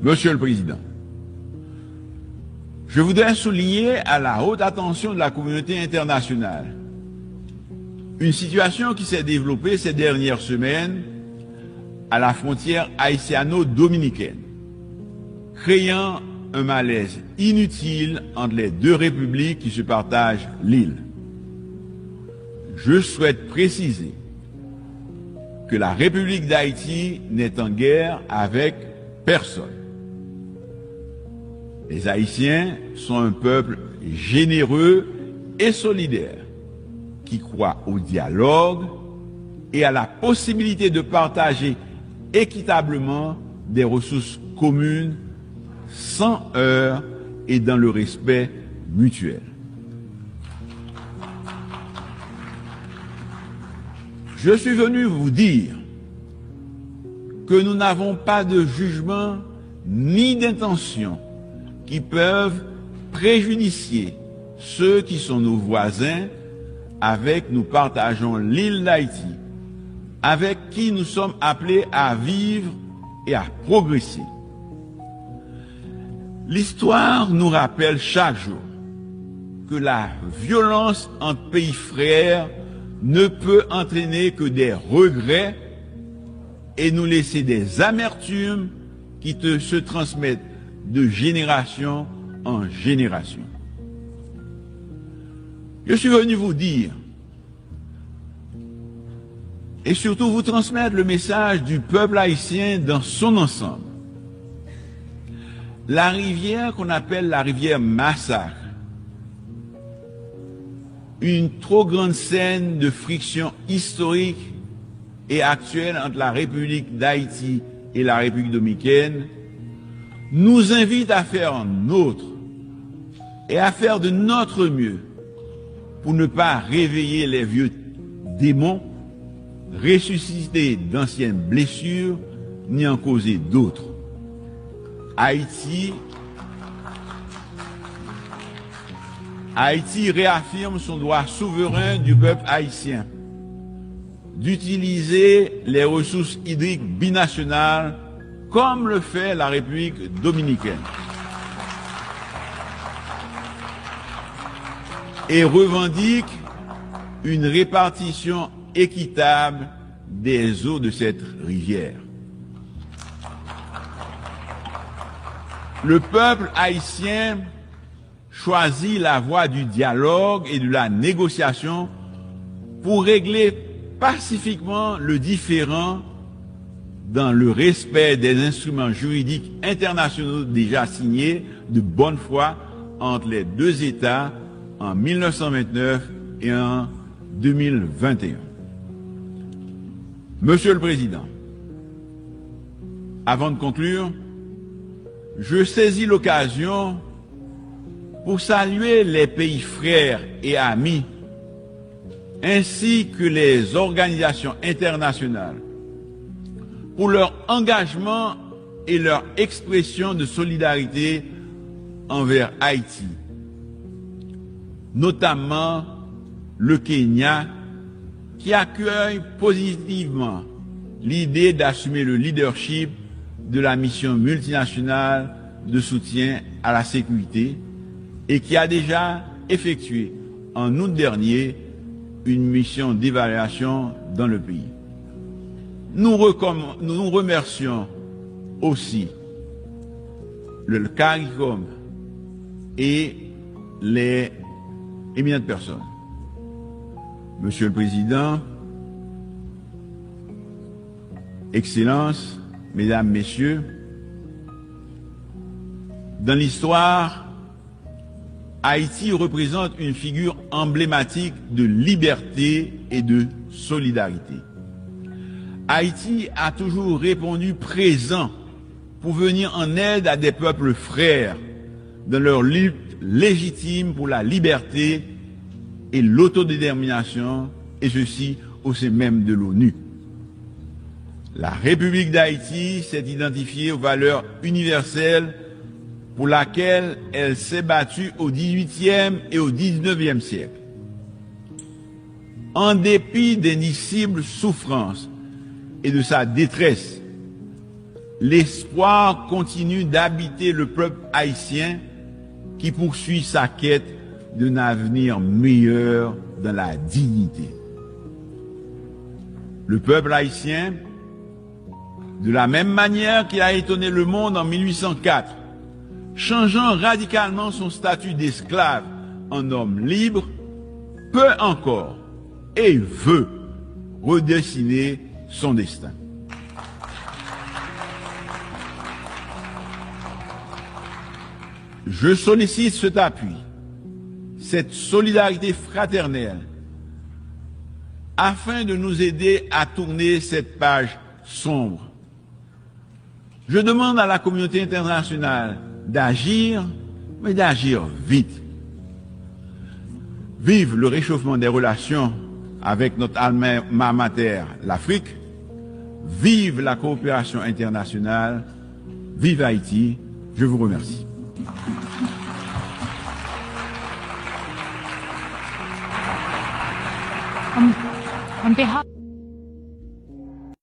Monsieur le Président, je voudrais souligner à la haute attention de la communauté internationale une situation qui s'est développée ces dernières semaines à la frontière haïtiano-dominicaine, créant un malaise inutile entre les deux républiques qui se partagent l'île. Je souhaite préciser que la République d'Haïti n'est en guerre avec personne. Les Haïtiens sont un peuple généreux et solidaire qui croit au dialogue et à la possibilité de partager équitablement des ressources communes sans heurts et dans le respect mutuel. Je suis venu vous dire que nous n'avons pas de jugement ni d'intention qui peuvent préjudicier ceux qui sont nos voisins, avec nous partageons l'île d'Haïti, avec qui nous sommes appelés à vivre et à progresser. L'histoire nous rappelle chaque jour que la violence entre pays frères ne peut entraîner que des regrets et nous laisser des amertumes qui se transmettent de génération en génération. Je suis venu vous dire et surtout vous transmettre le message du peuple haïtien dans son ensemble. La rivière qu'on appelle la rivière Massacre, une trop grande scène de friction historique et actuelle entre la République d'Haïti et la République dominicaine, nous invite à faire nôtre et à faire de notre mieux pour ne pas réveiller les vieux démons, ressusciter d'anciennes blessures, ni en causer d'autres. Haïti réaffirme son droit souverain du peuple haïtien d'utiliser les ressources hydriques binationales comme le fait la République dominicaine et revendique une répartition équitable des eaux de cette rivière. Le peuple haïtien choisit la voie du dialogue et de la négociation pour régler pacifiquement le différend dans le respect des instruments juridiques internationaux déjà signés de bonne foi entre les deux États en 1929 et en 2021. Monsieur le Président, avant de conclure, je saisis l'occasion pour saluer les pays frères et amis, ainsi que les organisations internationales, pour leur engagement et leur expression de solidarité envers Haïti, notamment le Kenya, qui accueille positivement l'idée d'assumer le leadership de la mission multinationale de soutien à la sécurité et qui a déjà effectué en août dernier une mission d'évaluation dans le pays. Nous remercions aussi le CARICOM et les éminentes personnes. Monsieur le Président, Excellences, Mesdames, Messieurs, dans l'histoire, Haïti représente une figure emblématique de liberté et de solidarité. Haïti a toujours répondu présent pour venir en aide à des peuples frères dans leur lutte légitime pour la liberté et l'autodétermination, et ceci au sein même de l'ONU. La République d'Haïti s'est identifiée aux valeurs universelles pour laquelle elle s'est battue au XVIIIe et au XIXe siècle. En dépit d'indicibles souffrances et de sa détresse, l'espoir continue d'habiter le peuple haïtien qui poursuit sa quête d'un avenir meilleur dans la dignité. Le peuple haïtien, de la même manière qu'il a étonné le monde en 1804, changeant radicalement son statut d'esclave en homme libre, peut encore et veut redessiner son destin. Je sollicite cet appui, cette solidarité fraternelle, afin de nous aider à tourner cette page sombre. Je demande à la communauté internationale d'agir, mais d'agir vite. Vive le réchauffement des relations avec notre alma mater, l'Afrique. Vive la coopération internationale. Vive Haïti. Je vous remercie. On behalf